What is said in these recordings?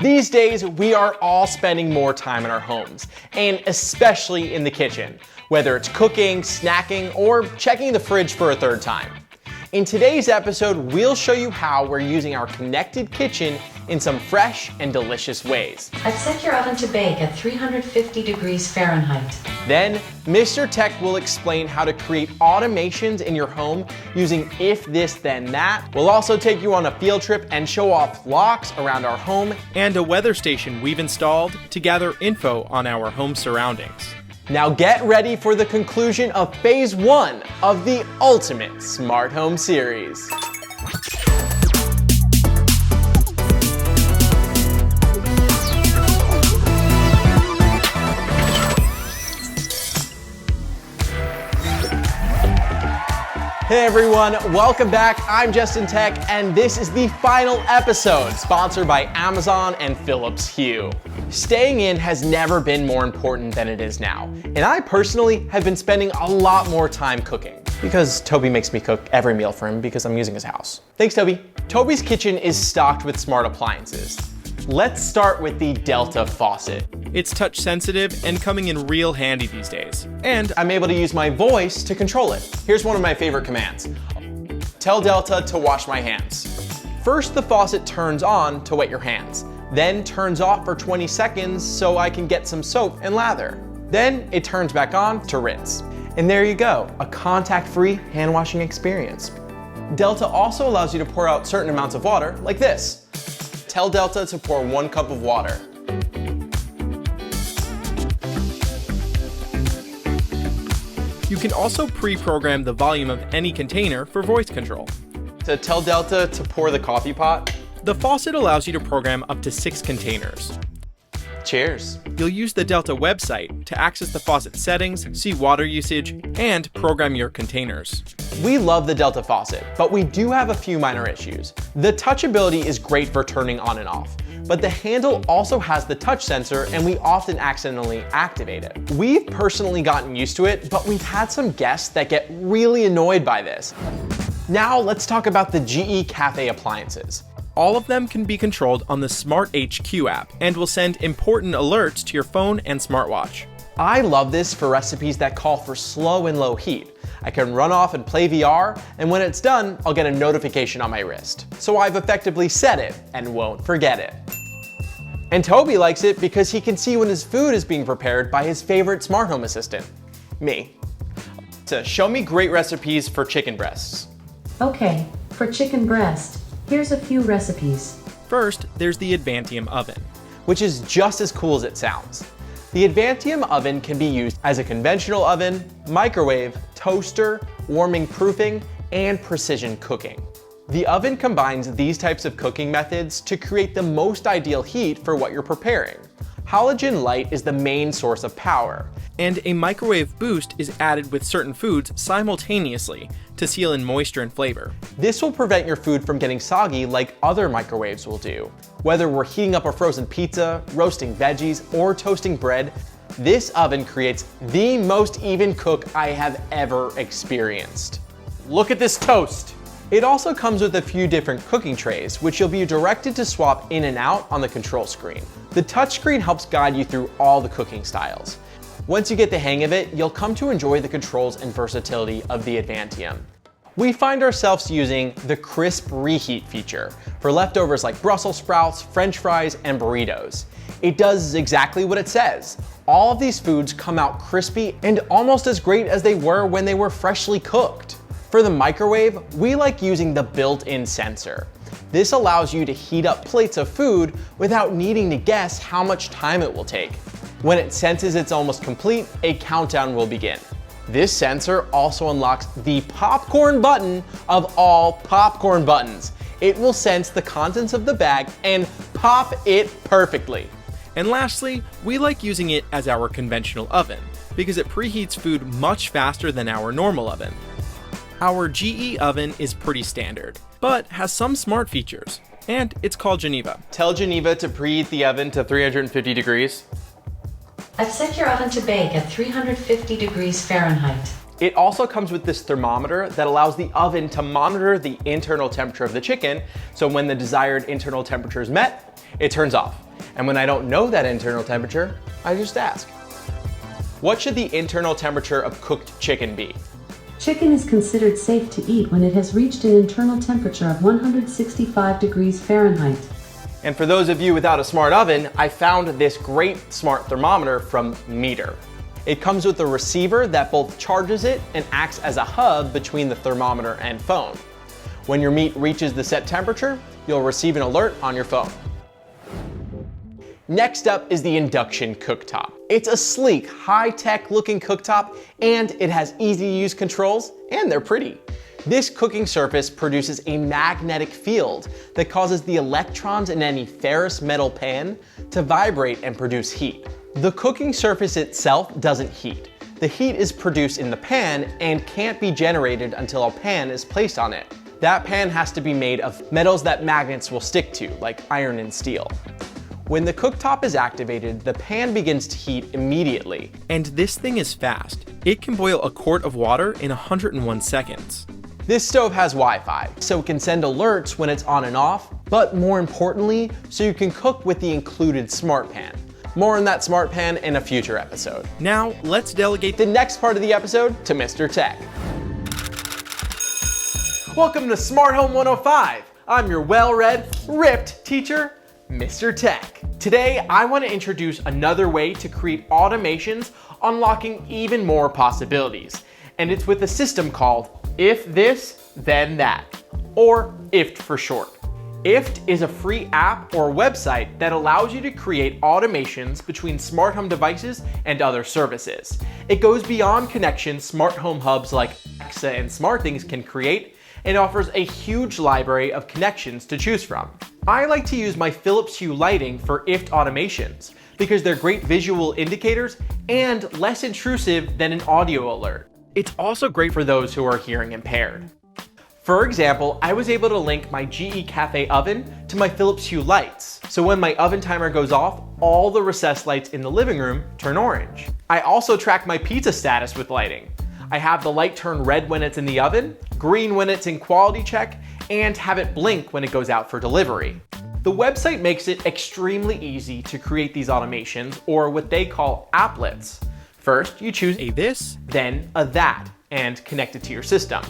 These days, we are all spending more time in our homes, and especially in the kitchen, whether it's cooking, snacking, or checking the fridge for a third time. In today's episode, we'll show you how we're using our connected kitchen in some fresh and delicious ways. I've set your oven to bake at 350 degrees Fahrenheit. Then, Mr. Tech will explain how to create automations in your home using if this then that. We'll also take you on a field trip and show off locks around our home and a weather station we've installed to gather info on our home surroundings. Now get ready for the conclusion of phase 1 of the ultimate smart home series. Hey everyone, welcome back. I'm Justin Tech, and this is the final episode, sponsored by Amazon and Philips Hue. Staying in has never been more important than it is now, and I personally have been spending a lot more time cooking, because Toby makes me cook every meal for him because I'm using his house. Thanks, Toby. Toby's kitchen is stocked with smart appliances. Let's start with the Delta faucet. It's touch sensitive and coming in real handy these days. And I'm able to use my voice to control it. Here's one of my favorite commands. Tell Delta to wash my hands. First, the faucet turns on to wet your hands, then turns off for 20 seconds so I can get some soap and lather. Then it turns back on to rinse. And there you go, a contact-free hand washing experience. Delta also allows you to pour out certain amounts of water, like this. Tell Delta to pour 1 cup of water. You can also pre-program the volume of any container for voice control. To tell Delta to pour the coffee pot. The faucet allows you to program up to 6 containers. Cheers. You'll use the Delta website to access the faucet settings, see water usage, and program your containers. We love the Delta faucet, but we do have a few minor issues. The touchability is great for turning on and off, but the handle also has the touch sensor and we often accidentally activate it. We've personally gotten used to it, but we've had some guests that get really annoyed by this. Now let's talk about the GE Cafe appliances. All of them can be controlled on the Smart HQ app and will send important alerts to your phone and smartwatch. I love this for recipes that call for slow and low heat. I can run off and play VR, and when it's done, I'll get a notification on my wrist. So I've effectively set it and won't forget it. And Toby likes it because he can see when his food is being prepared by his favorite smart home assistant, me. So show me great recipes for chicken breasts. Okay, for chicken breast, here's a few recipes. First, there's the Advantium oven, which is just as cool as it sounds. The Advantium oven can be used as a conventional oven, microwave, toaster, warming proofing, and precision cooking. The oven combines these types of cooking methods to create the most ideal heat for what you're preparing. Halogen light is the main source of power, and a microwave boost is added with certain foods simultaneously to seal in moisture and flavor. This will prevent your food from getting soggy like other microwaves will do. Whether we're heating up a frozen pizza, roasting veggies, or toasting bread, this oven creates the most even cook I have ever experienced. Look at this toast! It also comes with a few different cooking trays, which you'll be directed to swap in and out on the control screen. The touchscreen helps guide you through all the cooking styles. Once you get the hang of it, you'll come to enjoy the controls and versatility of the Advantium. We find ourselves using the crisp reheat feature for leftovers like Brussels sprouts, French fries, and burritos. It does exactly what it says. All of these foods come out crispy and almost as great as they were when they were freshly cooked. For the microwave, we like using the built-in sensor. This allows you to heat up plates of food without needing to guess how much time it will take. When it senses it's almost complete, a countdown will begin. This sensor also unlocks the popcorn button of all popcorn buttons. It will sense the contents of the bag and pop it perfectly. And lastly, we like using it as our conventional oven because it preheats food much faster than our normal oven. Our GE oven is pretty standard, but has some smart features, and it's called Geneva. Tell Geneva to preheat the oven to 350 degrees. I've set your oven to bake at 350 degrees Fahrenheit. It also comes with this thermometer that allows the oven to monitor the internal temperature of the chicken, so when the desired internal temperature is met, it turns off. And when I don't know that internal temperature, I just ask. What should the internal temperature of cooked chicken be? Chicken is considered safe to eat when it has reached an internal temperature of 165 degrees Fahrenheit. And for those of you without a smart oven, I found this great smart thermometer from Meter. It comes with a receiver that both charges it and acts as a hub between the thermometer and phone. When your meat reaches the set temperature, you'll receive an alert on your phone. Next up is the induction cooktop. It's a sleek, high-tech looking cooktop, and it has easy-to-use controls, and they're pretty. This cooking surface produces a magnetic field that causes the electrons in any ferrous metal pan to vibrate and produce heat. The cooking surface itself doesn't heat. The heat is produced in the pan and can't be generated until a pan is placed on it. That pan has to be made of metals that magnets will stick to, like iron and steel. When the cooktop is activated, the pan begins to heat immediately. And this thing is fast. It can boil a quart of water in 101 seconds. This stove has Wi-Fi, so it can send alerts when it's on and off, but more importantly, so you can cook with the included smart pan. More on that smart pan in a future episode. Now, let's delegate The next part of the episode to Mr. Tech. Welcome to Smart Home 105. I'm your well-read, ripped teacher, Mr. Tech. Today, I want to introduce another way to create automations, unlocking even more possibilities. And it's with a system called If This, Then That, or IFTTT for short. IFTTT is a free app or website that allows you to create automations between smart home devices and other services. It goes beyond connections smart home hubs like Alexa and SmartThings can create, and offers a huge library of connections to choose from. I like to use my Philips Hue lighting for IFTTT automations because they're great visual indicators and less intrusive than an audio alert. It's also great for those who are hearing impaired. For example, I was able to link my GE Cafe oven to my Philips Hue lights, so when my oven timer goes off, all the recessed lights in the living room turn orange. I also track my pizza status with lighting. I have the light turn red when it's in the oven, green when it's in quality check, and have it blink when it goes out for delivery. The website makes it extremely easy to create these automations, or what they call applets. First, you choose a this, then a that, and connect it to your system.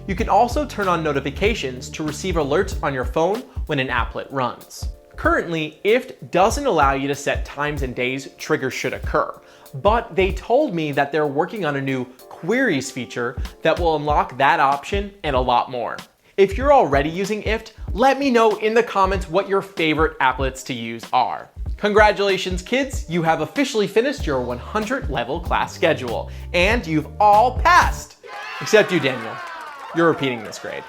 You can also turn on notifications to receive alerts on your phone when an applet runs. Currently, IFTTT doesn't allow you to set times and days triggers should occur, but they told me that they're working on a new queries feature that will unlock that option and a lot more. If you're already using IFTTT, let me know in the comments what your favorite applets to use are. Congratulations, kids, you have officially finished your 100 level class schedule, and you've all passed. Except you, Daniel. You're repeating this grade.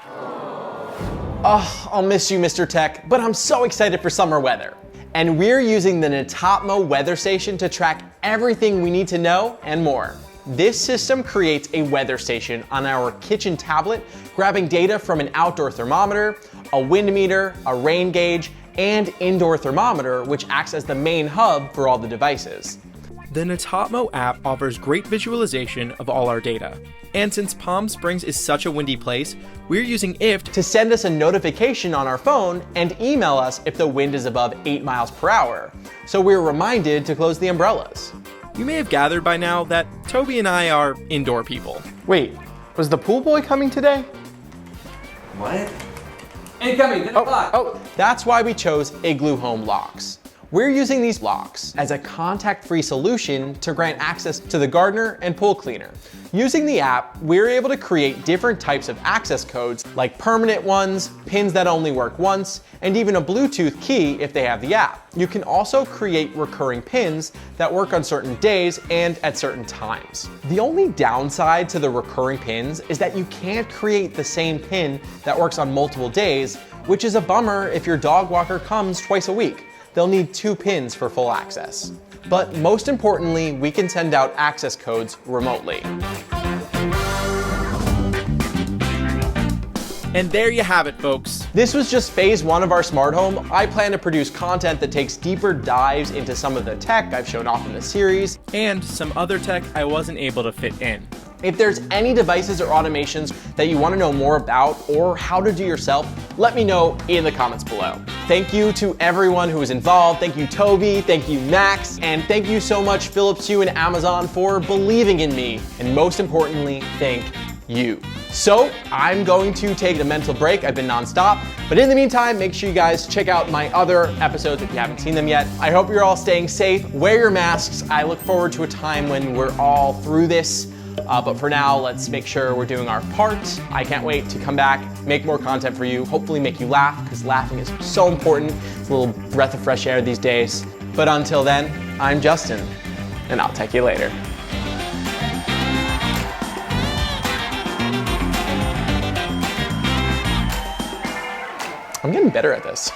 Oh, I'll miss you, Mr. Tech, but I'm so excited for summer weather. And we're using the Netatmo weather station to track everything we need to know and more. This system creates a weather station on our kitchen tablet, grabbing data from an outdoor thermometer, a wind meter, a rain gauge, and indoor thermometer, which acts as the main hub for all the devices. The Netatmo app offers great visualization of all our data. And since Palm Springs is such a windy place, we're using IFTTT to send us a notification on our phone and email us if the wind is above 8 miles per hour. So we're reminded to close the umbrellas. You may have gathered by now that Toby and I are indoor people. Wait, was the pool boy coming today? What? Incoming, 10 o'clock. Oh, that's why we chose Igloohome Locks. We're using these locks as a contact-free solution to grant access to the gardener and pool cleaner. Using the app, we're able to create different types of access codes, like permanent ones, pins that only work once, and even a Bluetooth key if they have the app. You can also create recurring pins that work on certain days and at certain times. The only downside to the recurring pins is that you can't create the same pin that works on multiple days, which is a bummer if your dog walker comes twice a week. They'll need 2 pins for full access. But most importantly, we can send out access codes remotely. And there you have it, folks. This was just phase 1 of our smart home. I plan to produce content that takes deeper dives into some of the tech I've shown off in the series, and some other tech I wasn't able to fit in. If there's any devices or automations that you want to know more about or how to do yourself, let me know in the comments below. Thank you to everyone who was involved. Thank you, Toby. Thank you, Max. And thank you so much, Philips Hue and Amazon, for believing in me. And most importantly, thank you. So I'm going to take a mental break. I've been nonstop. But in the meantime, make sure you guys check out my other episodes if you haven't seen them yet. I hope you're all staying safe. Wear your masks. I look forward to a time when we're all through this. But for now, let's make sure we're doing our part. I can't wait to come back, make more content for you, hopefully make you laugh, because laughing is so important. It's a little breath of fresh air these days. But until then, I'm Justin, and I'll take you later. I'm getting better at this.